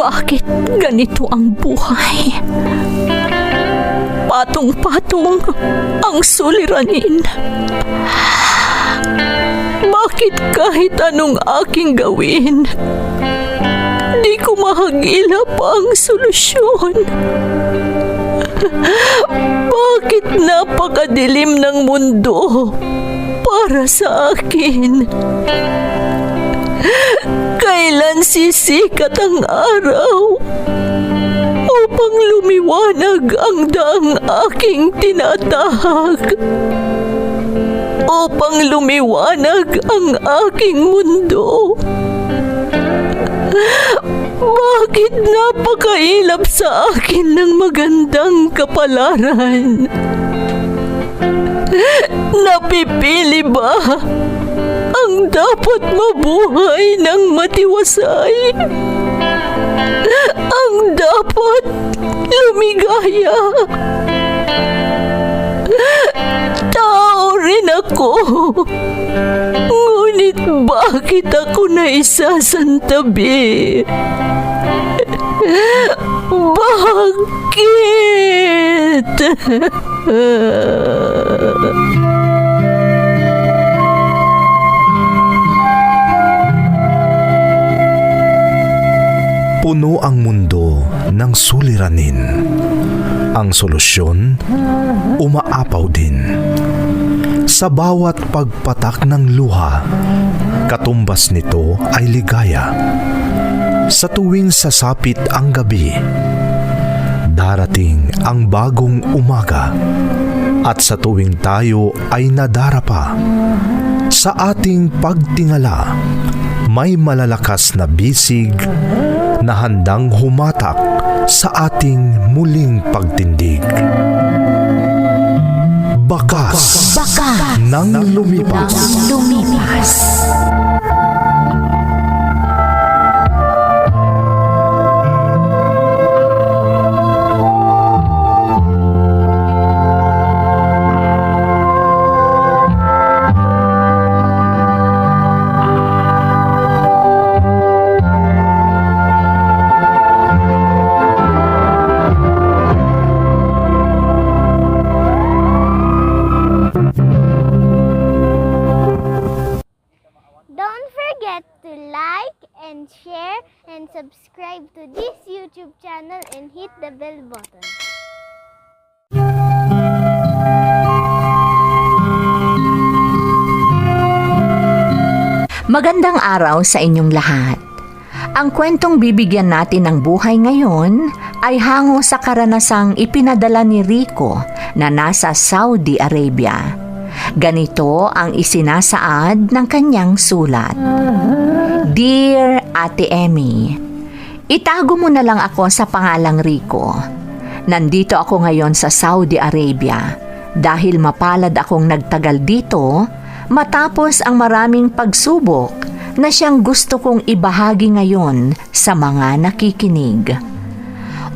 Bakit ganito ang buhay? Patong-patong ang suliranin. Bakit kahit anong aking gawin, di ko mahagilap ang solusyon? Bakit napakadilim ng mundo para sa akin? Kailan sisikat ang araw upang lumiwanag ang daang aking tinatahak? Upang lumiwanag ang aking mundo? Bakit napakailap sa akin ng magandang kapalaran? Napipili ba ang dapat mabuhay ng matiwasay? Ang dapat lumigaya? Tao rin ako. Ngunit bakit ako naisasantabi? Bakit? Puno ang mundo ng suliranin. Ang solusyon, umaapaw din. Sa bawat pagpatak ng luha, katumbas nito ay ligaya. Sa tuwing sasapit ang gabi, darating ang bagong umaga. At sa tuwing tayo ay nadarapa, sa ating pagtingala, may malalakas na bisig na handang humatak sa ating muling pagtindig. Bakas ng lumipas. Don't forget to like and share and subscribe to this YouTube channel and hit the bell button. Magandang araw sa inyong lahat. Ang kwentong bibigyan natin ng buhay ngayon ay hango sa karanasang ipinadala ni Rico na nasa Saudi Arabia. Ganito ang isinasaad ng kanyang sulat. Dear Ate Emmy, itago mo na lang ako sa pangalang Rico. Nandito ako ngayon sa Saudi Arabia dahil mapalad akong nagtagal dito matapos ang maraming pagsubok na siyang gusto kong ibahagi ngayon sa mga nakikinig.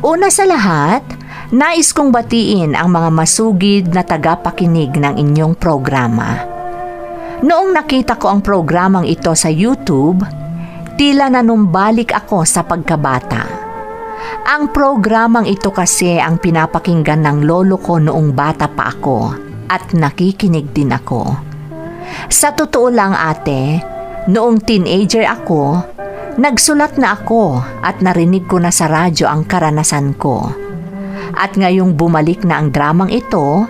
Una sa lahat, nais kong batiin ang mga masugid na tagapakinig ng inyong programa. Noong nakita ko ang programang ito sa YouTube, tila nanumbalik ako sa pagkabata. Ang programang ito kasi ang pinapakinggan ng lolo ko noong bata pa ako at nakikinig din ako. Sa totoo lang ate, noong teenager ako, nagsulat na ako at narinig ko na sa radyo ang karanasan ko. At ngayong bumalik na ang dramang ito,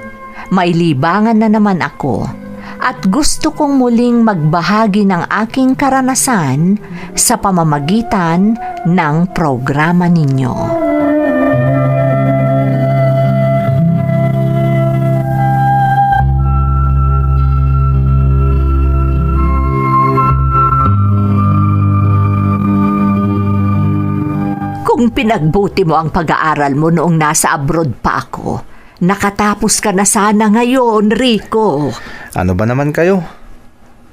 may libangan na naman ako at gusto kong muling magbahagi ng aking karanasan sa pamamagitan ng programa ninyo. Kung pinagbuti mo ang pag-aaral mo noong nasa abroad pa ako, nakatapos ka na sana ngayon, Rico. Ano ba naman kayo?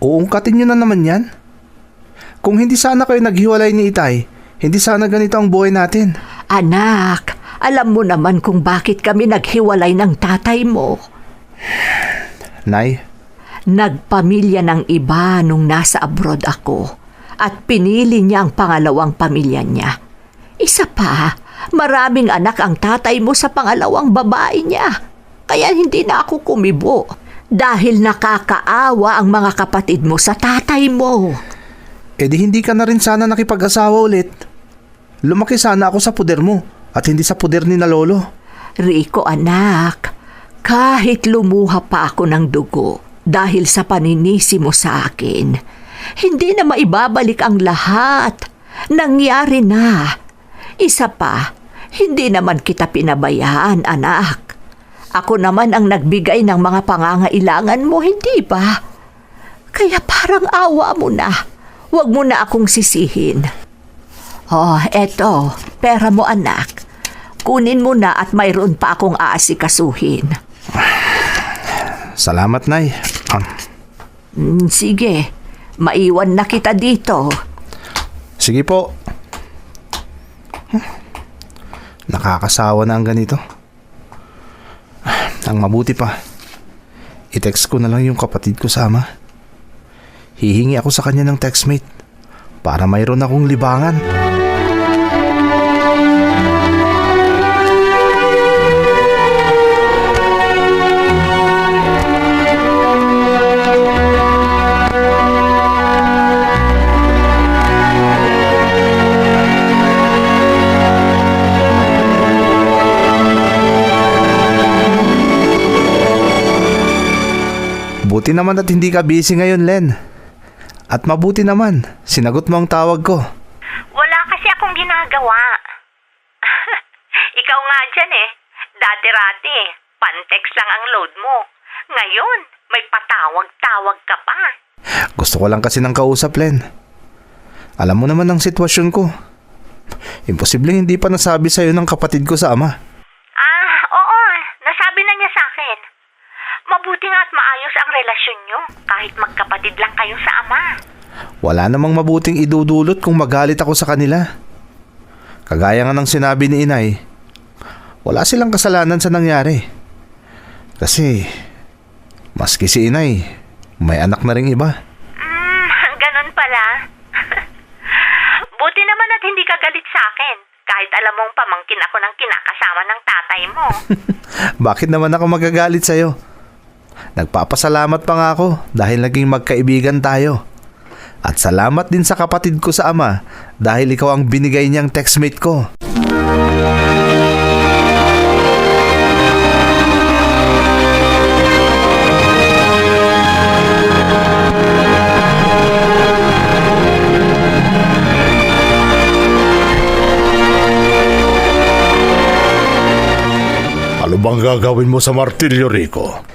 Uungkatin nyo na naman yan. Kung hindi sana kayo naghiwalay ni Itay, hindi sana ganito ang buhay natin. Anak, alam mo naman kung bakit kami naghiwalay ng tatay mo. Nay? Nagpamilya ng iba nung nasa abroad ako at pinili niya ang pangalawang pamilya niya. Isa pa, maraming anak ang tatay mo sa pangalawang babae niya. Kaya hindi na ako kumibo dahil nakakaawa ang mga kapatid mo sa tatay mo. Eh di hindi ka na rin sana nakipag-asawa ulit. Lumaki sana ako sa puder mo at hindi sa puder ni na lolo. Rico anak, kahit lumuha pa ako ng dugo dahil sa paninisi mo sa akin, hindi na maibabalik ang lahat. Nangyari na. Isa pa, hindi naman kita pinabayaan, anak. Ako naman ang nagbigay ng mga pangangailangan mo, hindi ba? Kaya parang awa mo na. Huwag mo na akong sisihin. Oh, eto, pera mo anak. Kunin mo na at mayroon pa akong aasikasuhin. Salamat, Nay. Sige, maiwan na kita dito. Sige po. Nakakasawa na ang ganito. Ang mabuti pa, i-text ko na lang yung kapatid ko sa ama. Hihingi ako sa kanya ng textmate para mayroon akong libangan. Buti naman at hindi ka busy ngayon, Len. At mabuti naman, sinagot mo ang tawag ko. Wala kasi akong ginagawa. Ikaw nga dyan eh. Dati-rati, pan-text lang ang load mo. Ngayon, may patawag-tawag ka pa. Gusto ko lang kasi ng kausap, Len. Alam mo naman ang sitwasyon ko. Imposibleng hindi pa nasabi sa'yo ng kapatid ko sa ama. Oo. Nasabi na niya sa akin. Mabuti nga at maayos ang relasyon nyo kahit magkapatid lang kayo sa ama. Wala namang mabuting idudulot kung magalit ako sa kanila. Kagaya nga ng sinabi ni inay, wala silang kasalanan sa nangyari. Kasi, maski si inay, may anak na ring iba. Ganun pala. Buti naman at hindi ka galit sa akin kahit alam mong pamangkin ako ng kinakasama ng tatay mo. Bakit naman ako magagalit sa'yo? Nagpapasalamat pa nga ako dahil naging magkaibigan tayo. At salamat din sa kapatid ko sa ama dahil ikaw ang binigay niyang textmate ko. Ano bang gagawin mo sa martilyo, Rico?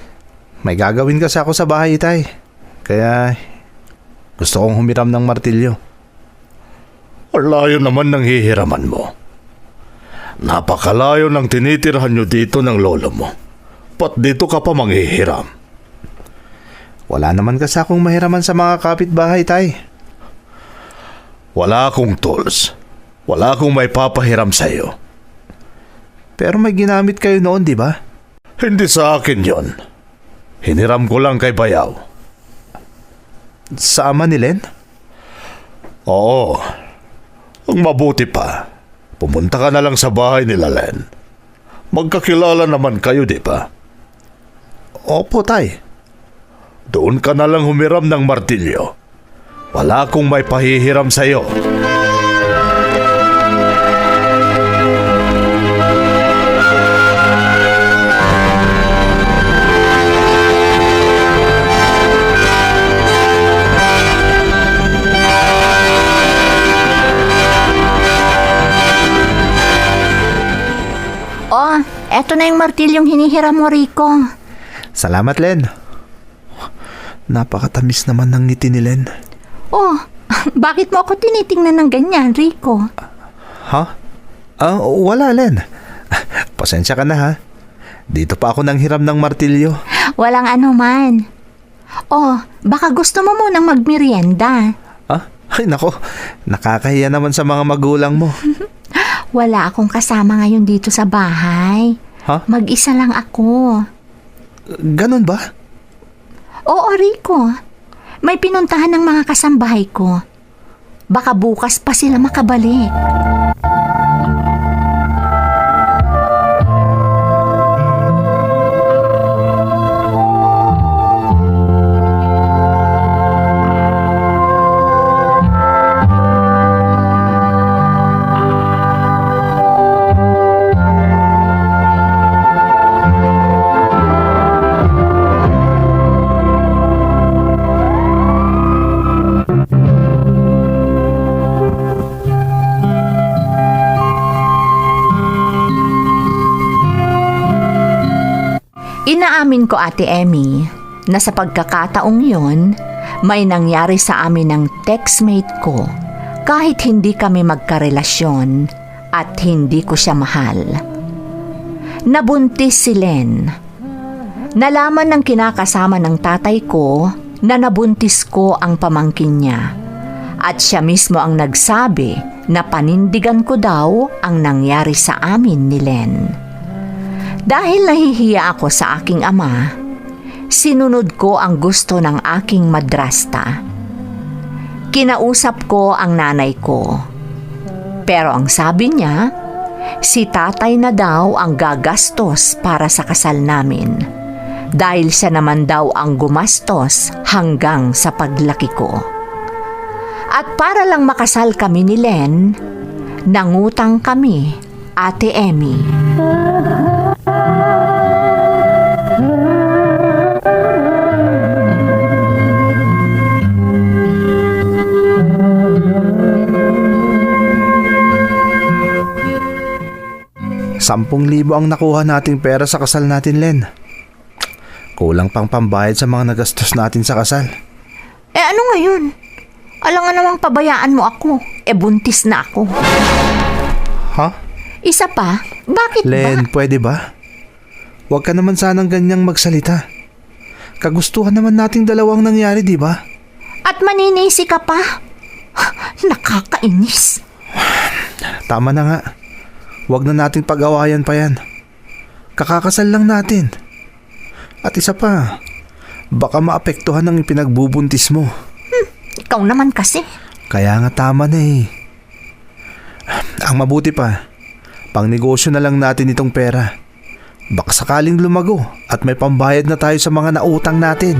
May gagawin kasi ako sa bahay, Itay. Kaya gusto kong humiram ng martilyo. Ang layo naman ng hihiraman mo. Napakalayo ng tinitirhan nyo dito ng lolo mo. Pat dito ka pa manghihiram? Wala naman kasi akong mahiraman sa mga kapitbahay, Tay. Wala akong tools. Wala akong may papahiram sa'yo. Pero may ginamit kayo noon, di ba? Hindi sa akin yon. Hiniram ko lang kay Bayaw. Sa ama ni Len? Oo. Ang mabuti pa, pumunta ka na lang sa bahay nila Len. Magkakilala naman kayo, di ba? Opo, Tay. Doon ka na lang humiram ng martilyo. Wala akong may pahihiram sa'yo. Oh, eto na yung martilyong hinihiram mo, Rico. Salamat, Len. Napakatamis naman ng ngiti ni Len. Oh, bakit mo ako tinitingnan ng ganyan, Rico? Ha? Wala, Len. Pasensya ka na, ha? Dito pa ako nang hiram ng martilyo. Walang anuman. Oh, baka gusto mo munang magmerienda. Ay, nako. Nakakahiya naman sa mga magulang mo. Wala akong kasama ngayon dito sa bahay. Ha? Mag-isa lang ako. Ganun ba? Oo, Rico. May pinuntahan ng mga kasambahay ko. Baka bukas pa sila makabalik. Inaamin ko, Ate Emmy, na sa pagkakataong yon, may nangyari sa amin ng textmate ko kahit hindi kami magkarelasyon at hindi ko siya mahal. Nabuntis si Len. Nalaman ng kinakasama ng tatay ko na nabuntis ko ang pamangkin niya at siya mismo ang nagsabi na panindigan ko daw ang nangyari sa amin ni Len. Dahil nahihiya ako sa aking ama, sinunod ko ang gusto ng aking madrasta. Kinausap ko ang nanay ko. Pero ang sabi niya, si tatay na daw ang gagastos para sa kasal namin. Dahil siya naman daw ang gumastos hanggang sa paglaki ko. At para lang makasal kami ni Len, nangutang kami, Ate Emmy. ₱10,000 ang nakuha nating pera sa kasal natin, Len. Kulang pang pambayad sa mga nagastos natin sa kasal. Ano ngayon? Alangan namang pabayaan mo ako. Buntis na ako. Ha? Isa pa? Bakit Len, ba? pwede ba? Huwag ka naman sanang ganyang magsalita. Kagustuhan naman nating dalawang nangyari, di ba? At maninisi ka pa? Nakakainis. Tama na nga. Huwag na nating pag-awayan pa yan. Kakakasal lang natin. At isa pa, baka maapektuhan ng ipinagbubuntis mo. Ikaw naman kasi. Kaya nga tama na eh. Ang mabuti pa, pang negosyo na lang natin itong pera. Baka sakaling lumago at may pambayad na tayo sa mga nautang natin.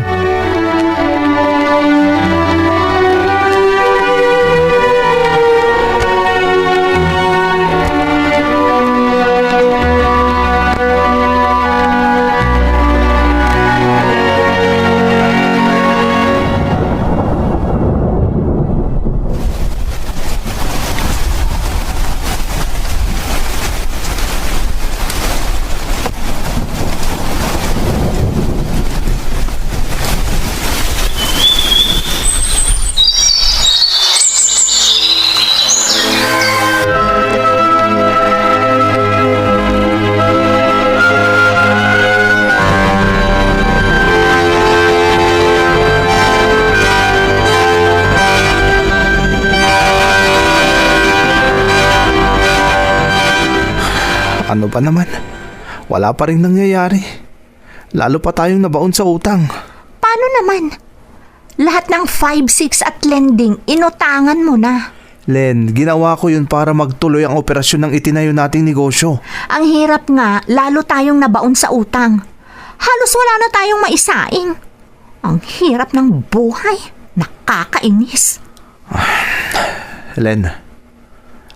Ano pa naman? Wala pa rin nangyayari. Lalo pa tayong nabaon sa utang. Paano naman? Lahat ng 5, 6 at lending, inutangan mo na. Len, ginawa ko yun para magtuloy ang operasyon ng itinayo nating negosyo. Ang hirap nga, lalo tayong nabaon sa utang. Halos wala na tayong maisaing. Ang hirap ng buhay. Nakakainis. Len,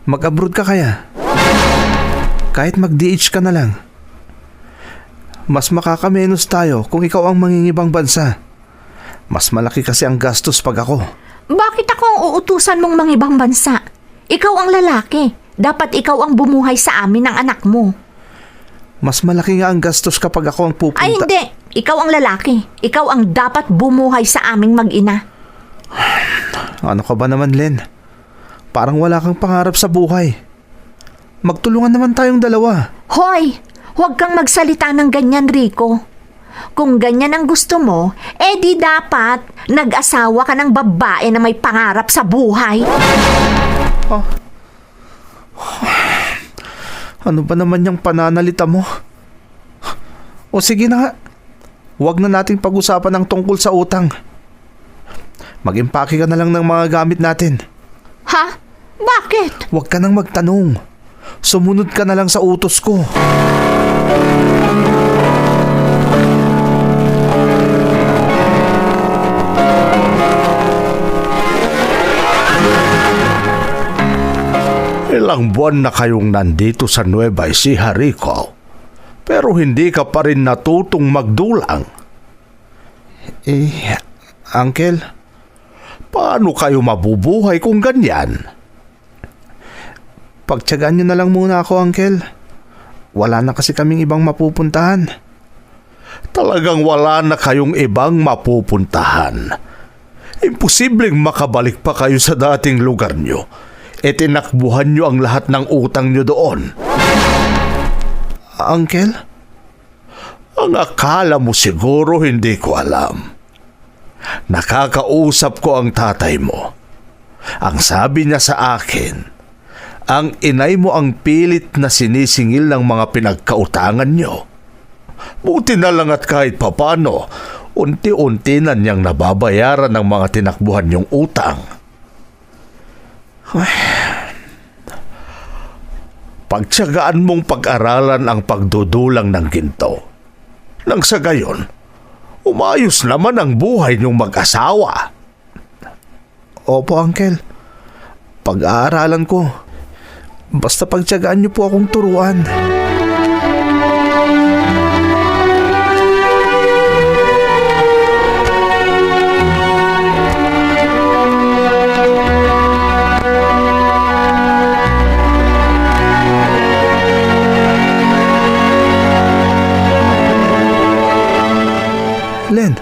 mag-abroad ka kaya? Kahit mag-DH ka na lang. Mas makakamenos tayo kung ikaw ang mangingibang bansa. Mas malaki kasi ang gastos pag ako. Bakit ako ang uutusan mong mangibang bansa? Ikaw ang lalaki. Dapat ikaw ang bumuhay sa amin ng anak mo. Mas malaki nga ang gastos kapag ako ang pupunta. Ay hindi. Ikaw ang lalaki. Ikaw ang dapat bumuhay sa aming mag-ina. Ano ka ba naman, Len? Parang wala kang pangarap sa buhay. Magtulungan naman tayong dalawa. Hoy! Huwag kang magsalita ng ganyan, Rico. Kung ganyan ang gusto mo, di dapat nag-asawa ka ng babae na may pangarap sa buhay. Oh. Ano ba naman yung pananalita mo? O sige na nga. Huwag na nating pag-usapan ang tungkol sa utang. Mag-impake ka na lang ng mga gamit natin. Ha? Bakit? Huwag ka nang magtanong. Sumunod ka na lang sa utos ko. Ilang buwan na kayong nandito sa Nueva Ecija, Rico. Pero hindi ka pa rin natutong magdulang. Uncle? Paano kayo mabubuhay kung ganyan? Pagtiyagaan nyo na lang muna ako, Uncle. Wala na kasi kaming ibang mapupuntahan. talagang wala na kayong ibang mapupuntahan. Imposibleng makabalik pa kayo sa dating lugar nyo. E tinakbuhan nyo ang lahat ng utang nyo doon. Uncle? Ang akala mo siguro hindi ko alam. Nakakausap ko ang tatay mo. Ang sabi niya sa akin, ang inay mo ang pilit na sinisingil ng mga pinagkautangan nyo. Buti na lang at kahit papano, unti-unti na niyang nababayaran ng mga tinakbuhan niyong utang. Pagtiyagaan mong pag-aralan ang pagdudulang ng ginto. Nang sa gayon, umayos naman ang buhay niyong mag-asawa. Opo, Uncle. Pag-aaralan ko. Basta pagtiyagaan niyo po akong turuan. Len,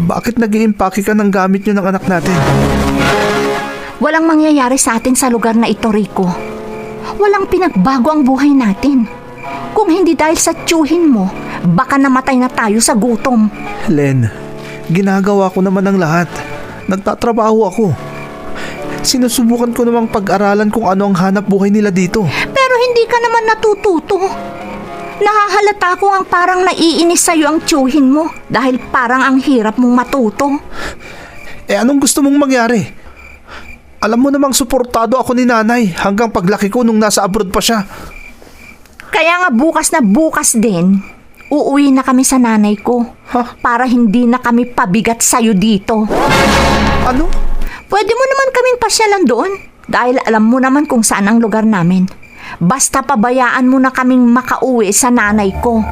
bakit nag-iimpake ka ng gamit niyo ng anak natin? Walang mangyayari sa atin sa lugar na ito, Rico. Walang pinagbago ang buhay natin. Kung hindi dahil sa tiyuhin mo, baka namatay na tayo sa gutom. Len, ginagawa ko naman ang lahat. Nagtatrabaho ako. Sinusubukan ko namang pag-aralan kung ano ang hanap buhay nila dito. Pero hindi ka naman natututo. Nahahalata ko ang parang naiinis sa'yo ang tiyuhin mo dahil parang ang hirap mong matuto. Anong gusto mong mangyari? Alam mo namang suportado ako ni nanay hanggang paglaki ko nung nasa abroad pa siya. Kaya nga bukas na bukas din, uuwi na kami sa nanay ko. Ha? Para hindi na kami pabigat sa'yo dito. Ano? Pwede mo naman kaming pasyalan doon dahil alam mo naman kung saan ang lugar namin. Basta pabayaan mo na kaming makauwi sa nanay ko.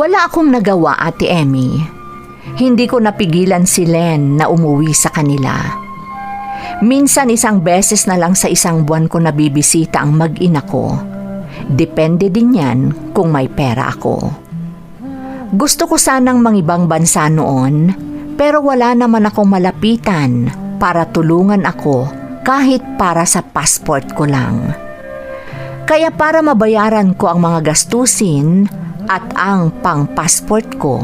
Wala akong nagawa, Ate Emmy. Hindi ko napigilan si Len na umuwi sa kanila. Minsan 1 beses na lang sa 1 buwan ko nabibisita ang mag-ina ko. Depende din yan kung may pera ako. Gusto ko sanang mangibang bansa noon, pero wala naman akong malapitan para tulungan ako kahit para sa passport ko lang. Kaya para mabayaran ko ang mga gastusin at ang pang-passport ko,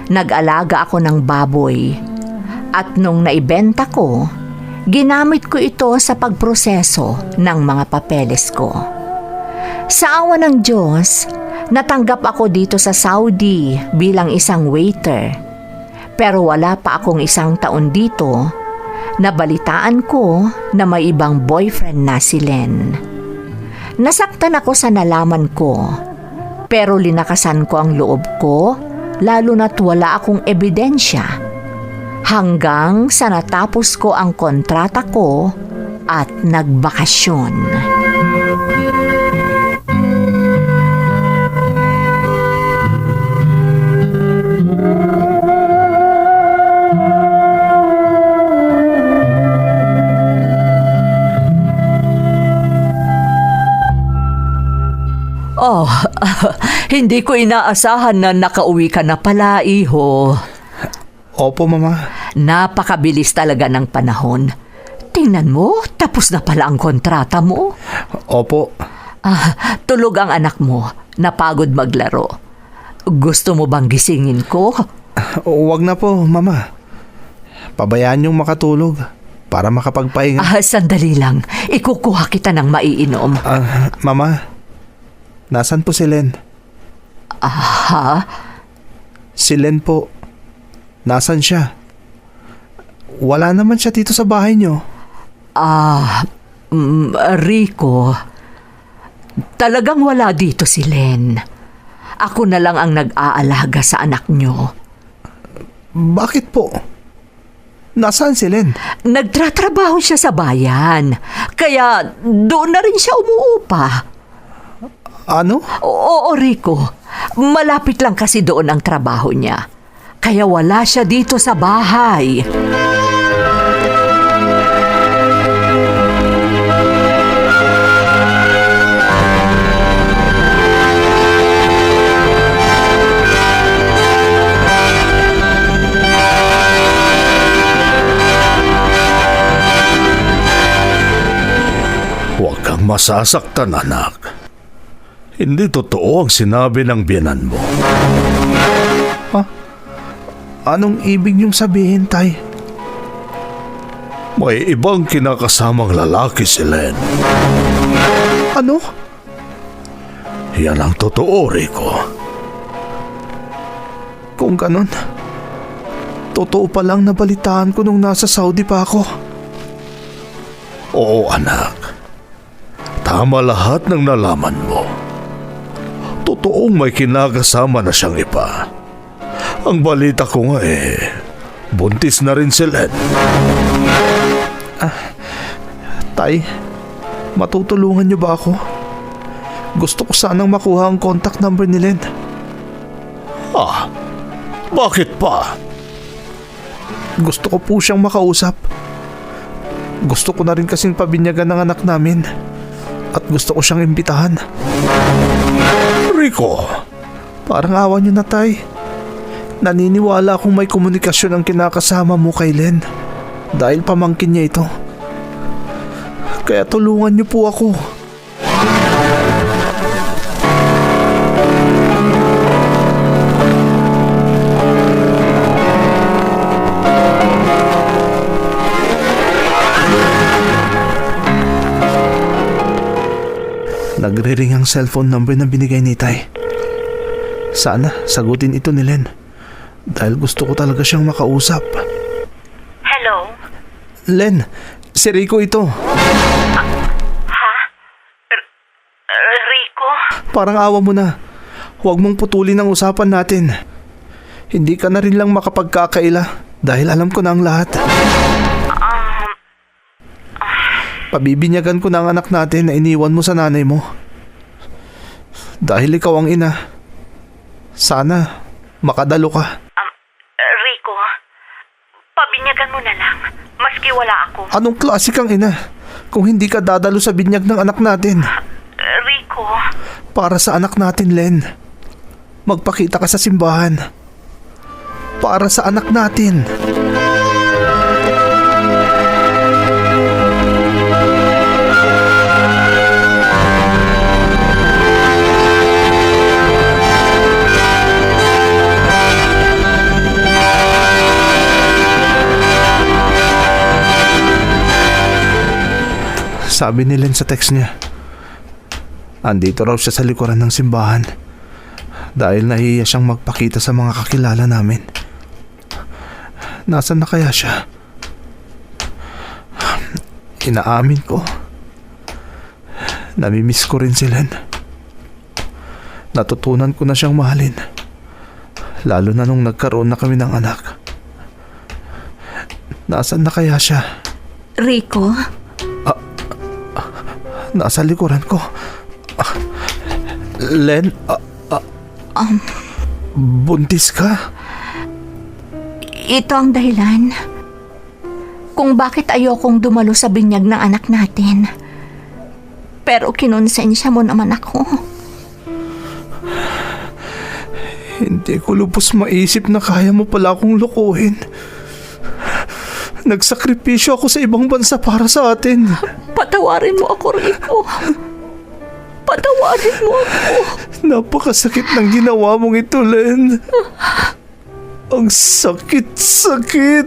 nag-alaga ako ng baboy. At nung naibenta ko, ginamit ko ito sa pagproseso ng mga papeles ko. Sa awa ng Diyos, natanggap ako dito sa Saudi bilang isang waiter. Pero wala pa akong 1 taon dito, nabalitaan ko na may ibang boyfriend na si Len. Nasaktan ako sa nalaman ko. Pero linakasan ko ang loob ko, lalo na't wala akong ebidensya. Hanggang sa natapos ko ang kontrata ko at nagbakasyon. Oh, hindi ko inaasahan na nakauwi ka na pala, iho. Opo, Mama. Napakabilis talaga ng panahon. Tingnan mo, tapos na pala ang kontrata mo. Opo. Tulog ang anak mo, napagod maglaro. Gusto mo bang gisingin ko? Huwag na po, Mama. Pabayaan niyong makatulog para makapagpahinga. Sandali lang. Ikukuha kita ng maiinom. Mama, nasan po si Len? Ha? Si Len po. Nasan siya? Wala naman siya dito sa bahay niyo. Rico, Talagang wala dito si Len. Ako na lang ang nag-aalaga sa anak nyo. Bakit po? Nasaan si Len? Nagtratrabaho siya sa bayan. Kaya doon na rin siya umuupa. Ano? Oo, Rico. Malapit lang kasi doon ang trabaho niya. Kaya wala siya dito sa bahay. Huwag kang masasaktan, anak. Hindi totoo ang sinabi ng biyenan mo. Anong ibig niyong sabihin, Tay? May ibang kinakasamang lalaki si Len. Ano? Yan ang totoo, Rico. Kung ganon, totoo pa lang nabalitaan ko nung nasa Saudi pa ako. Oo, anak. Tama lahat ng nalaman mo. Totoong may kinakasama na siyang iba. Ang balita ko nga buntis na rin si Len. Tay, matutulungan niyo ba ako? Gusto ko sanang makuha ang contact number ni Len. Bakit pa? Gusto ko po siyang makausap. Gusto ko na rin kasing pabinyagan ng anak namin. At gusto ko siyang imbitahan. Rico, Parang awa niyo na, Tay. Naniniwala akong may komunikasyon ang kinakasama mo kay Len. Dahil pamangkin niya ito. Kaya tulungan niyo po ako. Nagre-ring ang cellphone number na binigay ni Tay. Sana sagutin ito ni Len. Dahil gusto ko talaga siyang makausap. Hello? Len, si Rico ito. Rico? Parang awa mo na. Huwag mong putulin ang usapan natin. Hindi ka na rin lang makapagkakaila dahil alam ko na ang lahat. Pabibinyagan ko na ang anak natin na iniwan mo sa nanay mo. Dahil ikaw ang ina. Sana makadalo ka. Rico, pabinyagan mo na lang. Maski wala ako. Anong klase kang ina kung hindi ka dadalo sa binyag ng anak natin? Rico? Para sa anak natin, Len. Magpakita ka sa simbahan. Para sa anak natin. Sabi ni Len sa text niya, andito raw siya sa likuran ng simbahan dahil nahiya siyang magpakita sa mga kakilala namin. Nasaan na kaya siya? Inaamin ko, namimiss ko rin si Len. Natutunan ko na siyang mahalin, lalo na nung nagkaroon na kami ng anak. Nasaan na kaya siya? Rico? Nasa likuran ko. Len, buntis ka? Ito ang dahilan kung bakit ayokong dumalo sa binyag ng anak natin. Pero kinonsensya mo naman ako. Hindi ko lubos maisip na kaya mo pala akong lukuhin. Nagsakripisyo ako sa ibang bansa para sa atin. Patawarin mo ako, Rico. Patawarin mo ako. Napakasakit ng ginawa mong ito, Len. Ang sakit-sakit.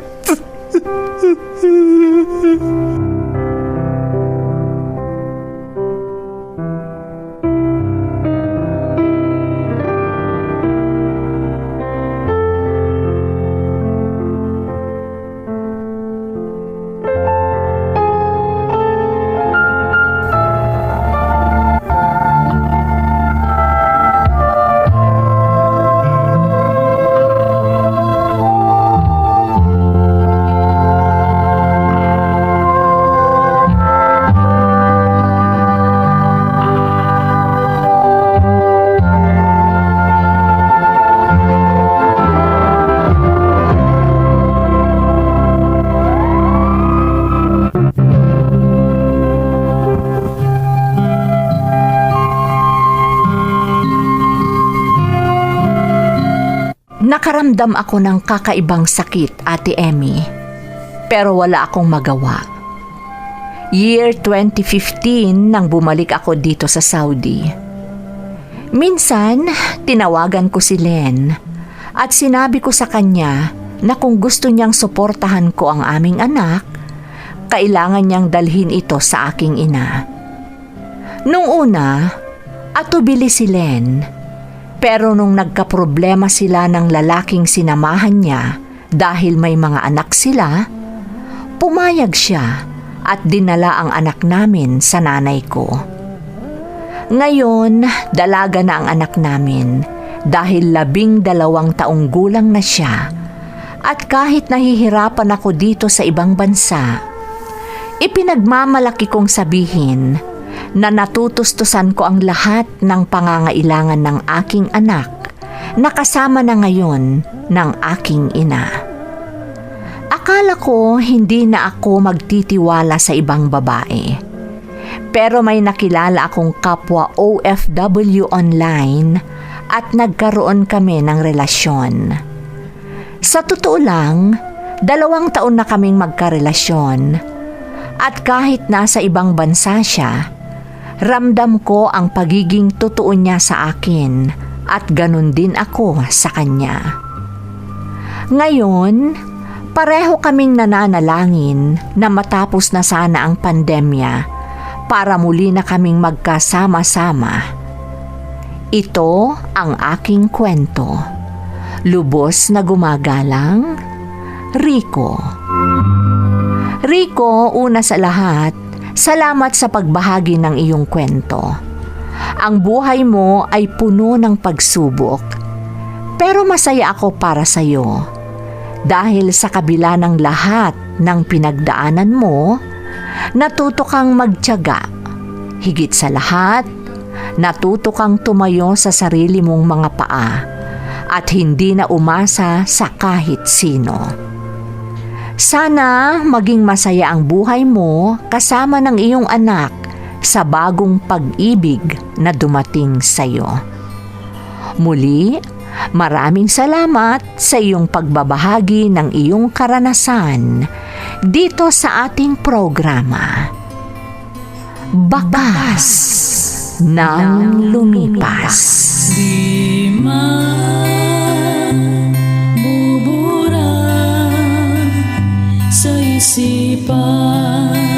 Nakaramdam ako ng kakaibang sakit, Ate Emmy. Pero wala akong magawa. Year 2015 nang bumalik ako dito sa Saudi. Minsan, tinawagan ko si Len at sinabi ko sa kanya na kung gusto niyang suportahan ko ang aming anak, kailangan niyang dalhin ito sa aking ina. Nung una, atubili si Len. Pero nung nagkaproblema sila ng lalaking sinamahan niya dahil may mga anak sila, pumayag siya at dinala ang anak namin sa nanay ko. Ngayon, dalaga na ang anak namin dahil 12 taong gulang na siya, at kahit nahihirapan ako dito sa ibang bansa, ipinagmamalaki kong sabihin na natutustusan ko ang lahat ng pangangailangan ng aking anak na kasama na ngayon ng aking ina. Akala ko hindi na ako magtitiwala sa ibang babae. Pero may nakilala akong kapwa OFW online at nagkaroon kami ng relasyon. Sa totoo lang, 2 taon na kaming magkarelasyon, at kahit nasa ibang bansa siya, ramdam ko ang pagiging totoo niya sa akin at ganun din ako sa kanya. Ngayon, pareho kaming nananalangin na matapos na sana ang pandemya para muli na kaming magkasama-sama. Ito ang aking kwento. Lubos na gumagalang, Rico. Rico, una sa lahat, salamat sa pagbahagi ng iyong kwento. Ang buhay mo ay puno ng pagsubok. Pero masaya ako para sa iyo. Dahil sa kabila ng lahat ng pinagdaanan mo, natuto kang magtiyaga. Higit sa lahat, natuto kang tumayo sa sarili mong mga paa at hindi na umasa sa kahit sino. Sana maging masaya ang buhay mo kasama ng iyong anak sa bagong pag-ibig na dumating sa iyo. Muli, maraming salamat sa iyong pagbabahagi ng iyong karanasan dito sa ating programa. Bakas ng Lumipas. Di bubura sa isipan.